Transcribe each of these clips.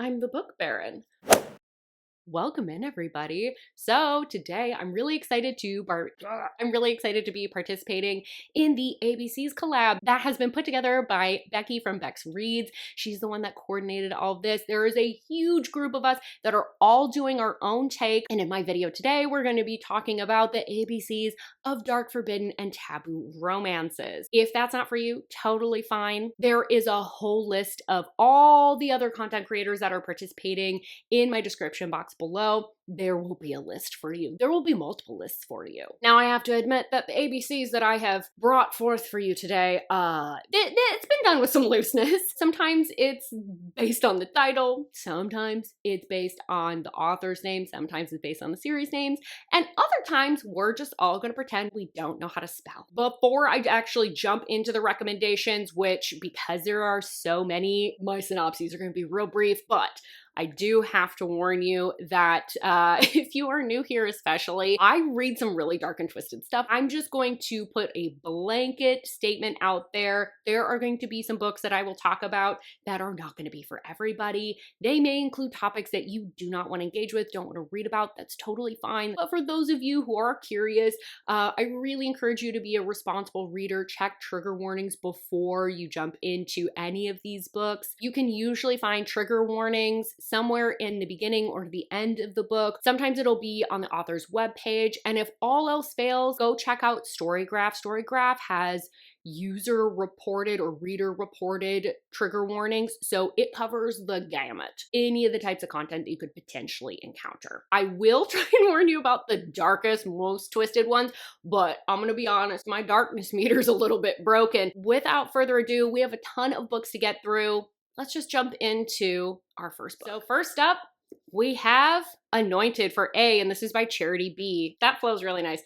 I'm the Book Baron. Welcome in, everybody. So today I'm really excited to be participating in the ABC's collab that has been put together by Beccie from Bex Reads. She's the one that coordinated all of this. There is a huge group of us that are all doing our own take, and in my video today we're going to be talking about the ABCs of Dark, Forbidden, and Taboo Romances. If that's not for you, totally fine. There is a whole list of all the other content creators that are participating in my description box below. There will be a list for you. There will be multiple lists for you. Now, I have to admit that the ABCs that I have brought forth for you today, it's been done with some looseness. Sometimes it's based on the title, sometimes it's based on the author's name, sometimes it's based on the series names, and other times we're just all gonna pretend we don't know how to spell. Before I actually jump into the recommendations, which because there are so many, my synopses are gonna be real brief, but I do have to warn you that if you are new here especially, I read some really dark and twisted stuff. I'm just going to put a blanket statement out there. There are going to be some books that I will talk about that are not going to be for everybody. They may include topics that you do not want to engage with, don't want to read about. That's totally fine. But for those of you who are curious, I really encourage you to be a responsible reader. Check trigger warnings before you jump into any of these books. You can usually find trigger warnings somewhere in the beginning or the end of the book. Sometimes it'll be on the author's webpage. And if all else fails, go check out Storygraph. Storygraph has user reported or reader reported trigger warnings. So it covers the gamut, any of the types of content that you could potentially encounter. I will try and warn you about the darkest, most twisted ones, but I'm gonna be honest, my darkness meter is a little bit broken. Without further ado, we have a ton of books to get through. Let's just jump into our first book. So first up, we have Anointed for A, and this is by Charity B. That flows really nice.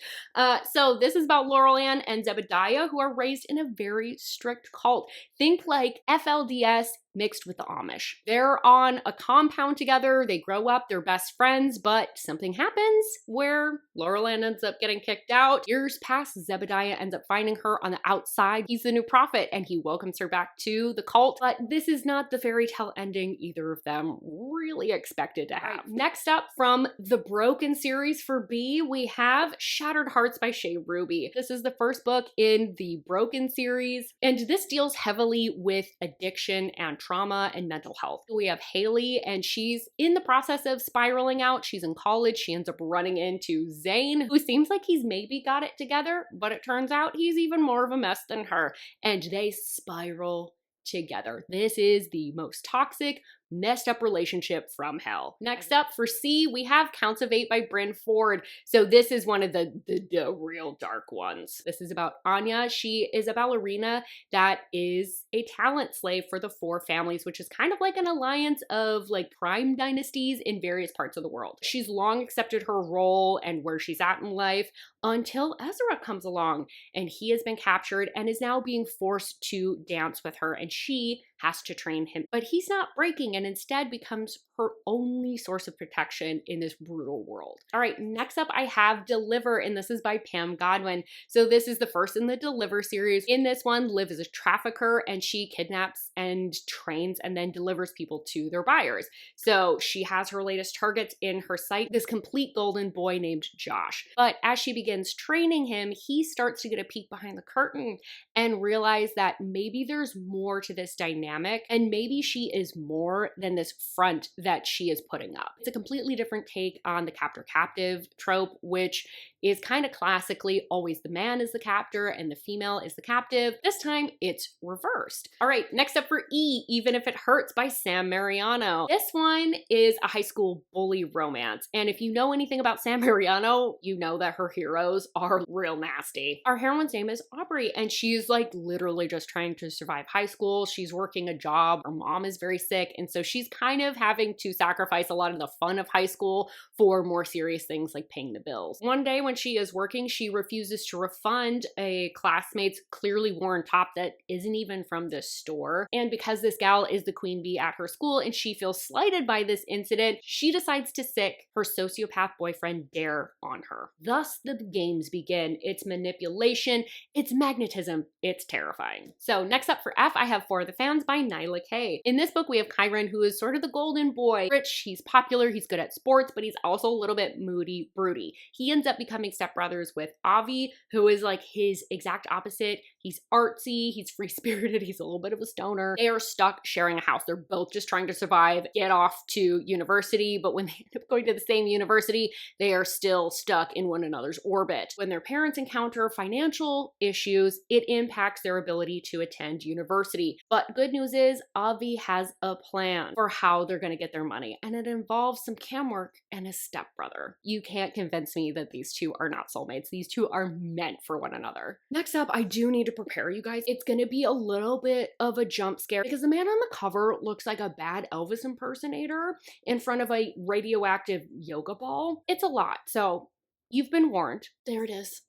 So this is about Laurel Ann and Zebediah, who are raised in a very strict cult. Think like FLDS mixed with the Amish. They're on a compound together, they grow up, they're best friends, but something happens where Laurel Ann ends up getting kicked out. Years pass, Zebediah ends up finding her on the outside. He's the new prophet and he welcomes her back to the cult, but this is not the fairy tale ending either of them really expected to have. Next up, from the Broken series for B, we have Shattered Hearts by Shea Ruby. This is the first book in the Broken series, and this deals heavily with addiction and trauma and mental health. We have Haley, and she's in the process of spiraling out. She's in college. She ends up running into Zane, who seems like he's maybe got it together, but it turns out he's even more of a mess than her, and they spiral together. This is the most toxic, messed up relationship from hell. Next up for C, we have Counts of Eight by Bryn Ford. So this is one of the real dark ones. This is about Anya. She is a ballerina that is a talent slave for the Four Families, which is kind of like an alliance of like crime dynasties in various parts of the world. She's long accepted her role and where she's at in life until Ezra comes along, and he has been captured and is now being forced to dance with her, and she has to train him. But he's not breaking and instead becomes her only source of protection in this brutal world. All right, next up I have Deliver, and this is by Pam Godwin. So this is the first in the Deliver series. In this one, Liv is a trafficker and she kidnaps and trains and then delivers people to their buyers. So she has her latest targets in her sight, this complete golden boy named Josh. But as she begins training him, he starts to get a peek behind the curtain and realize that maybe there's more to this dynamic, and maybe she is more than this front that she is putting up. It's a completely different take on the captor-captive trope, which is kind of classically always the man is the captor and the female is the captive. This time it's reversed. All right, next up for E, Even If It Hurts by Sam Mariano. This one is a high school bully romance, and if you know anything about Sam Mariano, you know that her heroes are real nasty. Our heroine's name is Aubrey, and she's like literally just trying to survive high school. She's working a job, her mom is very sick, and so she's kind of having to sacrifice a lot of the fun of high school for more serious things like paying the bills. One day when she is working, she refuses to refund a classmate's clearly worn top that isn't even from this store. And because this gal is the queen bee at her school and she feels slighted by this incident, she decides to sick her sociopath boyfriend Dare on her. Thus the games begin. It's manipulation, it's magnetism, it's terrifying. So next up for F, I have For the Fans by Nyla K. In this book, we have Kyan, who is sort of the golden boy. Rich, he's popular, he's good at sports, but he's also a little bit moody, broody. He ends up becoming stepbrothers with Avi, who is like his exact opposite. He's artsy, he's free-spirited, he's a little bit of a stoner. They are stuck sharing a house. They're both just trying to survive, get off to university, but when they end up going to the same university, they are still stuck in one another's orbit. When their parents encounter financial issues, it impacts their ability to attend university. But good news is, Avi has a plan for how they're gonna get their money, and it involves some cam work and a stepbrother. You can't convince me that these two are not soulmates. These two are meant for one another. Next up, I do need to prepare you guys. It's gonna be a little bit of a jump scare because the man on the cover looks like a bad Elvis impersonator in front of a radioactive yoga ball. It's a lot, so you've been warned. There it is.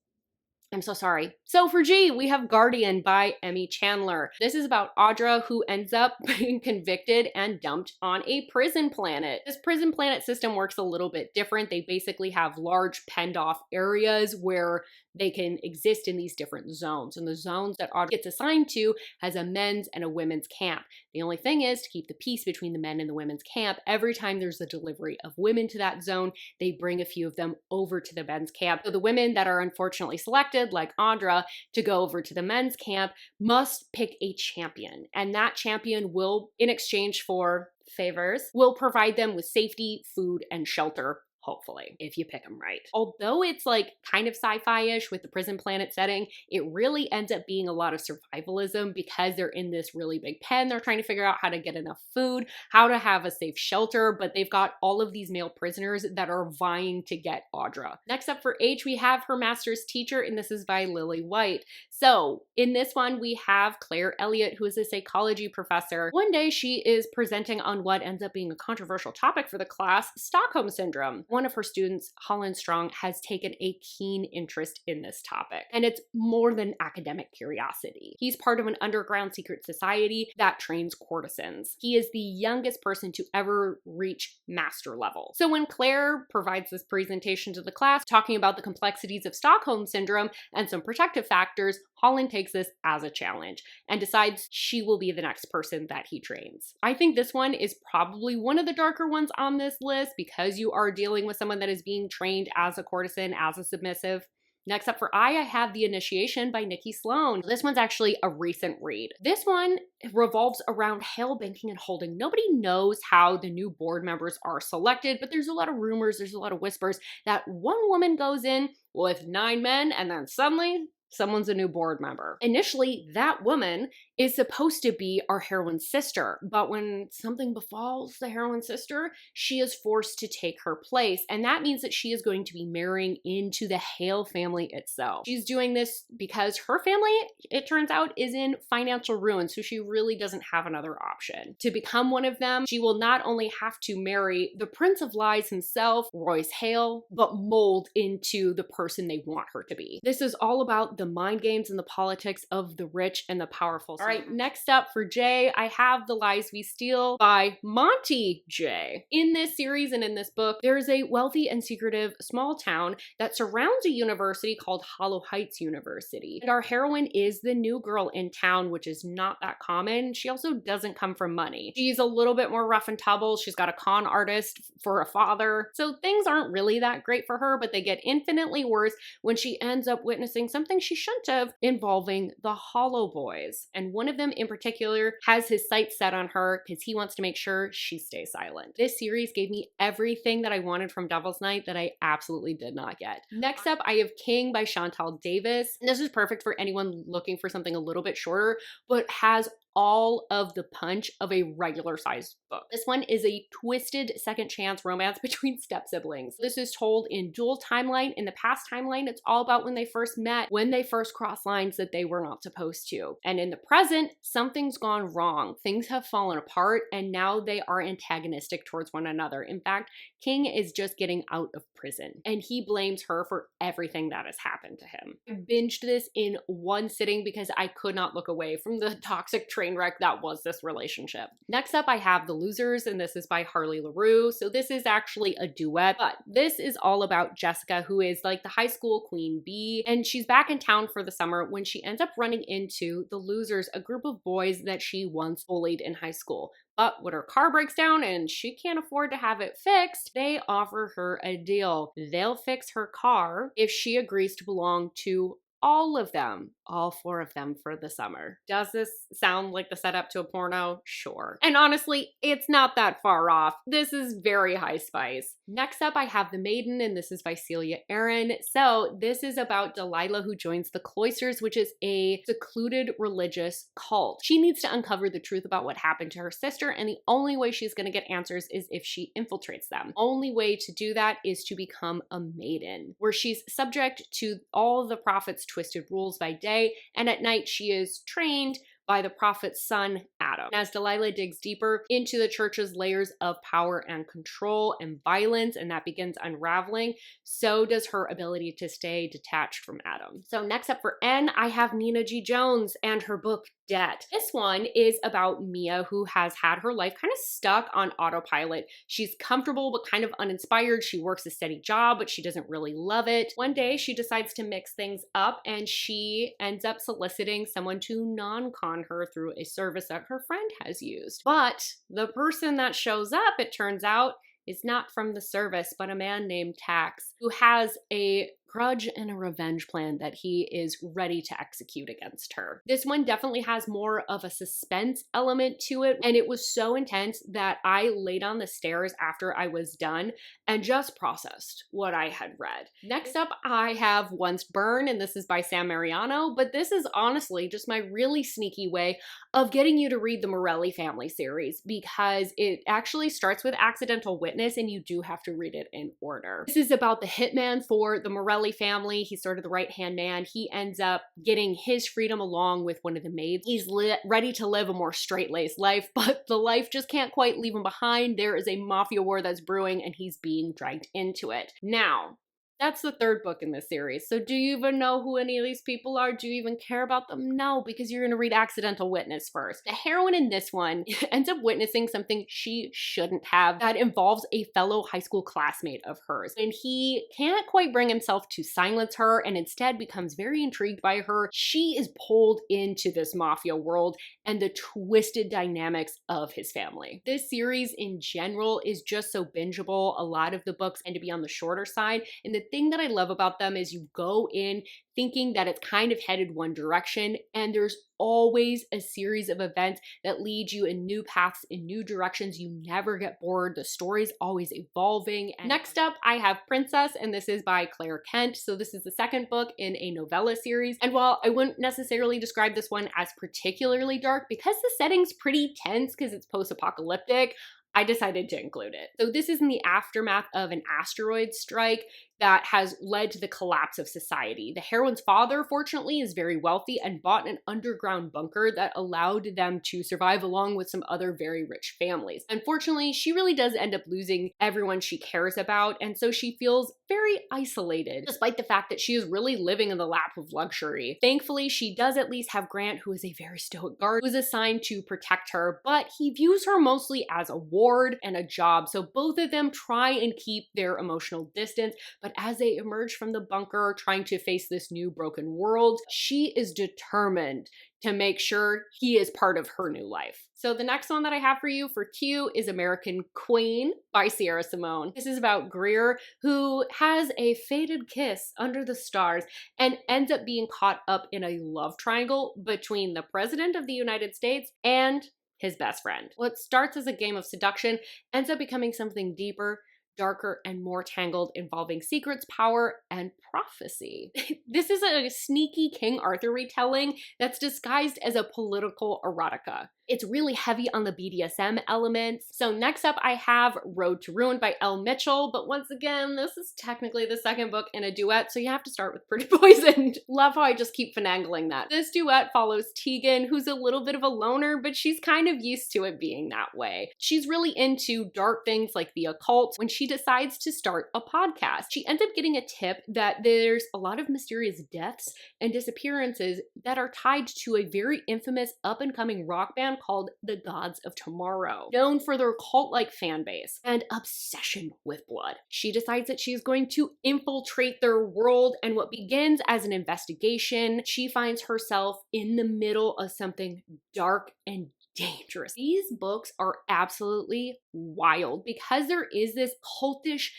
I'm so sorry. So for G, we have Guardian by Emmy Chandler. This is about Audra, who ends up being convicted and dumped on a prison planet. This prison planet system works a little bit different. They basically have large penned off areas where they can exist in these different zones. And the zones that Audra gets assigned to has a men's and a women's camp. The only thing is, to keep the peace between the men and the women's camp, every time there's a delivery of women to that zone, they bring a few of them over to the men's camp. So the women that are unfortunately selected, like Audra, to go over to the men's camp must pick a champion. And that champion will, in exchange for favors, will provide them with safety, food, and shelter. Hopefully, if you pick them right. Although it's like kind of sci-fi-ish with the prison planet setting, it really ends up being a lot of survivalism because they're in this really big pen. They're trying to figure out how to get enough food, how to have a safe shelter, but they've got all of these male prisoners that are vying to get Audra. Next up for H, we have Her Master's Teacher, and this is by Lily White. So in this one, we have Claire Elliott, who is a psychology professor. One day she is presenting on what ends up being a controversial topic for the class, Stockholm Syndrome. One of her students, Holland Strong, has taken a keen interest in this topic, and it's more than academic curiosity. He's part of an underground secret society that trains courtesans. He is the youngest person to ever reach master level. So when Claire provides this presentation to the class, talking about the complexities of Stockholm Syndrome and some protective factors, Holland takes this as a challenge and decides she will be the next person that he trains. I think this one is probably one of the darker ones on this list because you are dealing with someone that is being trained as a courtesan, as a submissive. Next up for I have The Initiation by Nikki Sloan. This one's actually a recent read. This one revolves around Hale Banking and Holding. Nobody knows how the new board members are selected, but there's a lot of rumors, there's a lot of whispers that one woman goes in with 9 men and then suddenly someone's a new board member. Initially, that woman is supposed to be our heroine's sister, but when something befalls the heroine's sister, she is forced to take her place, and that means that she is going to be marrying into the Hale family itself. She's doing this because her family, it turns out, is in financial ruin, so she really doesn't have another option. To become one of them, she will not only have to marry the Prince of Lies himself, Royce Hale, but mold into the person they want her to be. This is all about the mind games and the politics of the rich and the powerful. All right, next up for J, I have The Lies We Steal by Monty J. In this series and in this book, there is a wealthy and secretive small town that surrounds a university called Hollow Heights University. And our heroine is the new girl in town, which is not that common. She also doesn't come from money. She's a little bit more rough and tumble. She's got a con artist for a father. So things aren't really that great for her, but they get infinitely worse when she ends up witnessing something she shouldn't have, involving the Hollow Boys. And one of them in particular has his sights set on her because he wants to make sure she stays silent. This series gave me everything that I wanted from Devil's Night that I absolutely did not get. Next up, I have King by Chantal Davis. This is perfect for anyone looking for something a little bit shorter, but has all of the punch of a regular sized book. This one is a twisted second chance romance between step siblings. This is told in dual timeline. In the past timeline, it's all about when they first met, when they first crossed lines that they were not supposed to. And in the present, something's gone wrong. Things have fallen apart and now they are antagonistic towards one another. In fact, King is just getting out of prison and he blames her for everything that has happened to him. I binged this in one sitting because I could not look away from the toxic trait train wreck that was this relationship. Next up, I have The Losers, and this is by Harley LaRue. So this is actually a duet, but this is all about Jessica, who is like the high school queen bee, and she's back in town for the summer when she ends up running into the Losers, a group of boys that she once bullied in high school. But when her car breaks down and she can't afford to have it fixed, they offer her a deal. They'll fix her car if she agrees to belong to all of them, all 4 of them for the summer. Does this sound like the setup to a porno? Sure. And honestly, it's not that far off. This is very high spice. Next up, I have The Maiden, and this is by Celia Aaron. So this is about Delilah, who joins the Cloisters, which is a secluded religious cult. She needs to uncover the truth about what happened to her sister, and the only way she's gonna get answers is if she infiltrates them. Only way to do that is to become a maiden, where she's subject to all the prophet's twisted rules by day, and at night she is trained by the prophet's son, Adam. As Delilah digs deeper into the church's layers of power and control and violence, and that begins unraveling, so does her ability to stay detached from Adam. So next up for N, I have Nina G. Jones and her book, Debt. This one is about Mia, who has had her life kind of stuck on autopilot. She's comfortable but kind of uninspired. She works a steady job, but she doesn't really love it. One day she decides to mix things up, and she ends up soliciting someone to non-con her through a service that her friend has used. But the person that shows up, it turns out, is not from the service, but a man named Tax, who has a grudge and a revenge plan that he is ready to execute against her. This one definitely has more of a suspense element to it, and it was so intense that I laid on the stairs after I was done and just processed what I had read. Next up, I have Once Burn, and this is by Sam Mariano, but this is honestly just my really sneaky way of getting you to read the Morelli family series, because it actually starts with Accidental Witness, and you do have to read it in order. This is about the hitman for the Morelli family. He's sort of the right-hand man. He ends up getting his freedom along with one of the maids. He's ready to live a more straight-laced life, but the life just can't quite leave him behind. There is a mafia war that's brewing, and he's being dragged into it. Now, that's the 3rd book in this series. So do you even know who any of these people are? Do you even care about them? No, because you're gonna read Accidental Witness first. The heroine in this one ends up witnessing something she shouldn't have that involves a fellow high school classmate of hers. And he can't quite bring himself to silence her, and instead becomes very intrigued by her. She is pulled into this mafia world and the twisted dynamics of his family. This series in general is just so bingeable. A lot of the books tend to be on the shorter side, and the thing that I love about them is you go in thinking that it's kind of headed one direction, and there's always a series of events that lead you in new paths, in new directions. You never get bored. The story's always evolving. And next up, I have Princess, and this is by Claire Kent. So this is the 2nd book in a novella series. And while I wouldn't necessarily describe this one as particularly dark, because the setting's pretty tense because it's post-apocalyptic, I decided to include it. So this is in the aftermath of an asteroid strike that has led to the collapse of society. The heroine's father, fortunately, is very wealthy and bought an underground bunker that allowed them to survive along with some other very rich families. Unfortunately, she really does end up losing everyone she cares about, and so she feels very isolated, despite the fact that she is really living in the lap of luxury. Thankfully, she does at least have Grant, who is a very stoic guard, who is assigned to protect her, but he views her mostly as a ward and a job, so both of them try and keep their emotional distance. But as they emerge from the bunker, trying to face this new broken world, she is determined to make sure he is part of her new life. So the next one that I have for you for Q is American Queen by Sierra Simone. This is about Greer, who has a fated kiss under the stars and ends up being caught up in a love triangle between the President of the United States and his best friend. What starts as a game of seduction ends up becoming something deeper, darker, and more tangled, involving secrets, power, and prophecy. This is a sneaky King Arthur retelling that's disguised as a political erotica. It's really heavy on the BDSM elements. So next up I have Road to Ruin by Elle Mitchell, but once again, this is technically the second book in a duet, so you have to start with Pretty Poisoned. Love how I just keep finagling that. This duet follows Tegan, who's a little bit of a loner, but she's kind of used to it being that way. She's really into dark things like the occult when she decides to start a podcast. She ends up getting a tip that there's a lot of mysterious deaths and disappearances that are tied to a very infamous up-and-coming rock band called the Gods of Tomorrow, known for their cult-like fan base and obsession with blood. She decides that she's going to infiltrate their world, and what begins as an investigation, she finds herself in the middle of something dark and dangerous. These books are absolutely wild because there is this cultish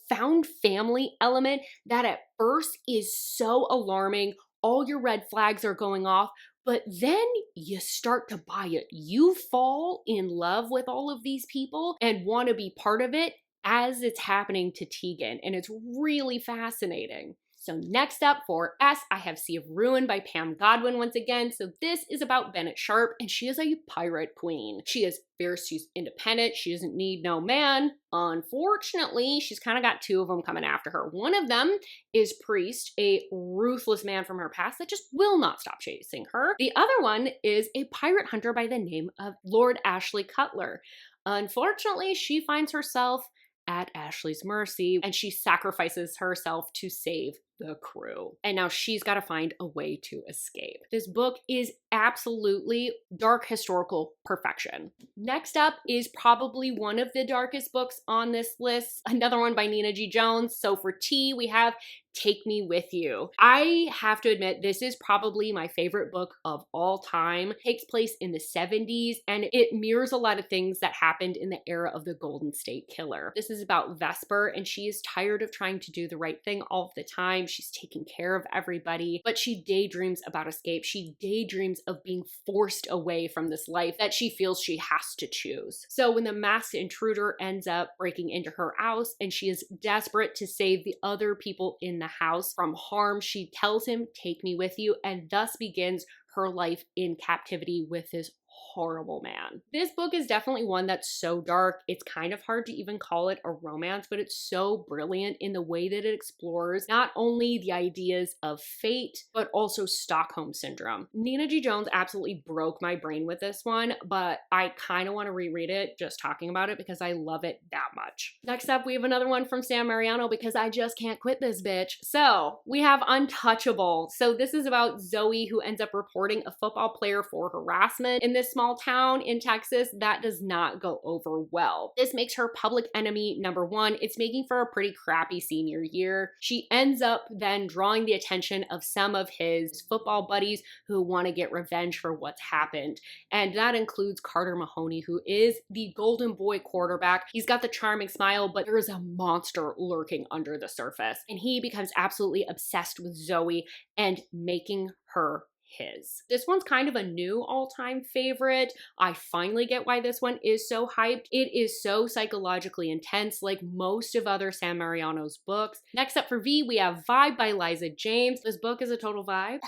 found family element that at first is so alarming. All your red flags are going off, but then you start to buy it. You fall in love with all of these people and want to be part of it as it's happening to Tegan, and it's really fascinating. So next up for S, I have Sea of Ruin by Pam Godwin once again. So this is about Bennett Sharp, and she is a pirate queen. She is fierce, she's independent, she doesn't need no man. Unfortunately, she's kind of got two of them coming after her. One of them is Priest, a ruthless man from her past that just will not stop chasing her. The other one is a pirate hunter by the name of Lord Ashley Cutler. Unfortunately, she finds herself at Ashley's mercy, and she sacrifices herself to save the crew. And now she's got to find a way to escape. This book is absolutely dark historical perfection. Next up is probably one of the darkest books on this list, another one by Nina G. Jones. So for T, we have Take Me With You. I have to admit, this is probably my favorite book of all time. It takes place in the 70s, and it mirrors a lot of things that happened in the era of the Golden State Killer. This is about Vesper, and she is tired of trying to do the right thing all the time. She's taking care of everybody, but she daydreams about escape. She daydreams of being forced away from this life that she feels she has to choose. So when the masked intruder ends up breaking into her house and she is desperate to save the other people in the house from harm, she tells him, "Take me with you," and thus begins her life in captivity with this horrible man. This book is definitely one that's so dark, it's kind of hard to even call it a romance, but it's so brilliant in the way that it explores not only the ideas of fate, but also Stockholm Syndrome. Nina G. Jones absolutely broke my brain with this one, but I kind of want to reread it just talking about it because I love it that much. Next up, we have another one from Sam Mariano because I just can't quit this bitch. So we have Untouchable. So this is about Zoe, who ends up reporting a football player for harassment in this small town in Texas. That does not go over well. This makes her public enemy number one. It's making for a pretty crappy senior year. She ends up then drawing the attention of some of his football buddies who want to get revenge for what's happened. And that includes Carter Mahoney, who is the golden boy quarterback. He's got the charming smile, but there is a monster lurking under the surface. And he becomes absolutely obsessed with Zoe and making her his. This one's kind of a new all-time favorite. I finally get why this one is so hyped. It is so psychologically intense, like most of other Sam Mariano's books. Next up for V, we have Vibe by Liza James. This book is a total vibe,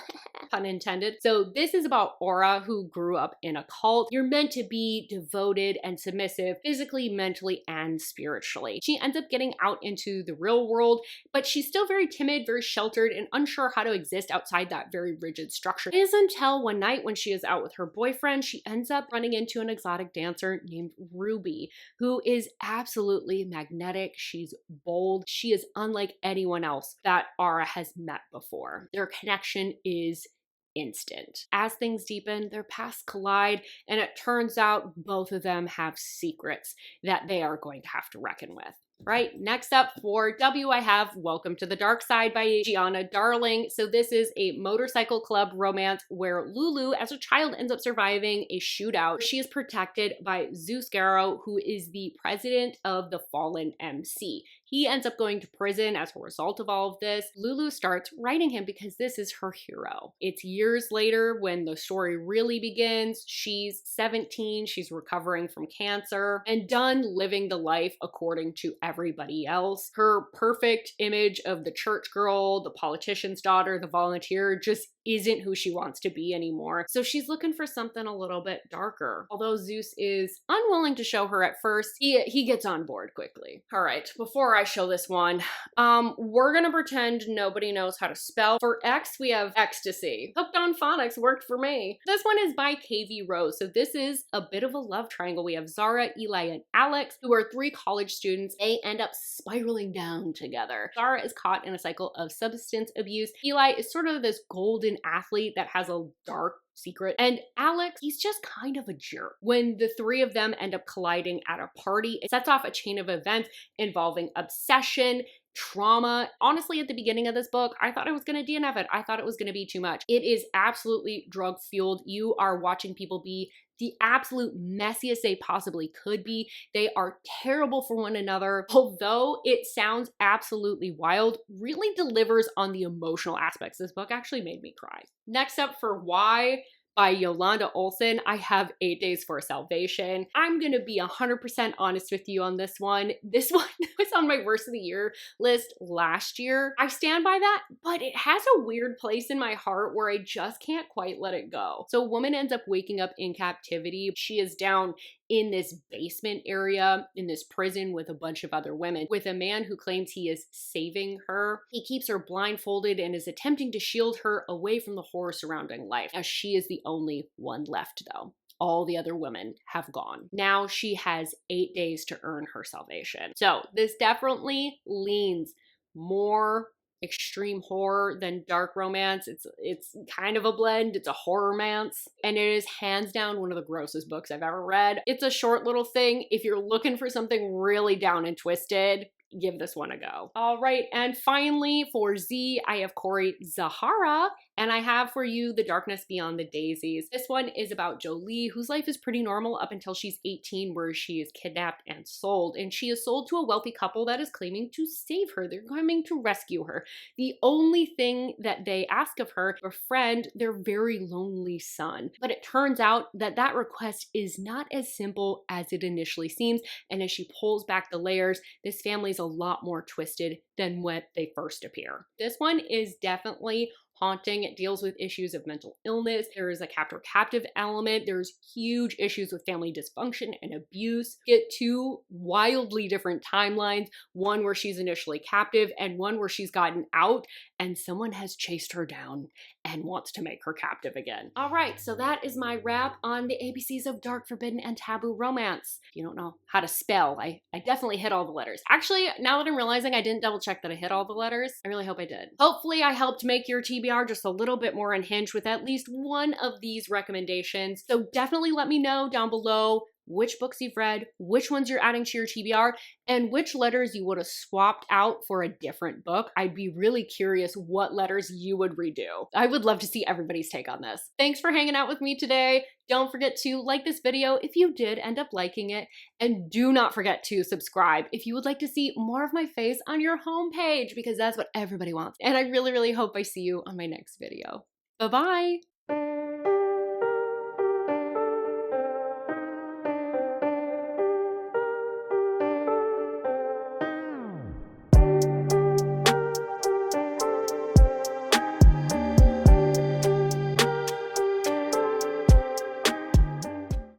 pun intended. So this is about Aura, who grew up in a cult. You're meant to be devoted and submissive, physically, mentally, and spiritually. She ends up getting out into the real world, but she's still very timid, very sheltered, and unsure how to exist outside that very rigid structure. It is until one night when she is out with her boyfriend, she ends up running into an exotic dancer named Ruby, who is absolutely magnetic. She's bold. She is unlike anyone else that Aura has met before. Their connection is instant. As things deepen, their paths collide, and it turns out both of them have secrets that they are going to have to reckon with. Right, next up for W, I have Welcome to the Dark Side by Gianna Darling. So this is a motorcycle club romance where Lulu, as a child, ends up surviving a shootout. She is protected by Zeus Garrow, who is the president of the Fallen MC. He ends up going to prison as a result of all of this. Lulu starts writing him because this is her hero. It's years later when the story really begins. She's 17, she's recovering from cancer, and done living the life according to everybody else. Her perfect image of the church girl, the politician's daughter, the volunteer just isn't who she wants to be anymore. So she's looking for something a little bit darker. Although Zeus is unwilling to show her at first, he gets on board quickly. All right, before I show this one, we're gonna pretend nobody knows how to spell. For X, we have ecstasy. Hooked on phonics worked for me. This one is by KV Rose. So this is a bit of a love triangle. We have Zara, Eli, and Alex, who are 3 college students. They end up spiraling down together. Zara is caught in a cycle of substance abuse. Eli is sort of this golden athlete that has a dark secret. And Alex, he's just kind of a jerk. When the 3 of them end up colliding at a party, it sets off a chain of events involving obsession, trauma. Honestly, at the beginning of this book, I thought I was going to DNF it. I thought it was going to be too much. It is absolutely drug fueled. You are watching people be the absolute messiest they possibly could be. They are terrible for one another. Although it sounds absolutely wild, really delivers on the emotional aspects. This book actually made me cry. Next up for Why by Yolanda Olson, I have 8 Days for Salvation. I'm gonna be 100% honest with you on this one. This one was on my worst of the year list last year. I stand by that, but it has a weird place in my heart where I just can't quite let it go. So a woman ends up waking up in captivity. She is down in this basement area in this prison with a bunch of other women, with a man who claims he is saving her. He keeps her blindfolded and is attempting to shield her away from the horror surrounding life, as she is the only one left though. All the other women have gone. Now she has 8 days to earn her salvation. So this definitely leans more extreme horror than dark romance. It's kind of a blend. It's a horror-mance, and it is hands down one of the grossest books I've ever read. It's a short little thing. If you're looking for something really down and twisted, give this one a go. All right, and finally for Z, I have Corey Zahara, and I have for you The Darkness Beyond the Daisies. This one is about Jolie, whose life is pretty normal up until she's 18, where she is kidnapped and sold. And she is sold to a wealthy couple that is claiming to save her. They're coming to rescue her. The only thing that they ask of her, befriend their very lonely son. But it turns out that that request is not as simple as it initially seems. And as she pulls back the layers, this family is a lot more twisted than when they first appear. This one is definitely haunting. It deals with issues of mental illness. There is a captor-captive element. There's huge issues with family dysfunction and abuse. Get 2 wildly different timelines, one where she's initially captive and one where she's gotten out and someone has chased her down and wants to make her captive again. All right, so that is my wrap on the ABCs of Dark, Forbidden, and Taboo Romance. If you don't know how to spell, I definitely hit all the letters. Actually, now that I'm realizing I didn't double check that I hit all the letters, I really hope I did. Hopefully I helped make your TBR just a little bit more unhinged with at least one of these recommendations. So definitely let me know down below which books you've read, which ones you're adding to your TBR, and which letters you would have swapped out for a different book. I'd be really curious what letters you would redo. I would love to see everybody's take on this. Thanks for hanging out with me today. Don't forget to like this video if you did end up liking it, and do not forget to subscribe if you would like to see more of my face on your homepage, because that's what everybody wants. And I really, really hope I see you on my next video. Bye-bye.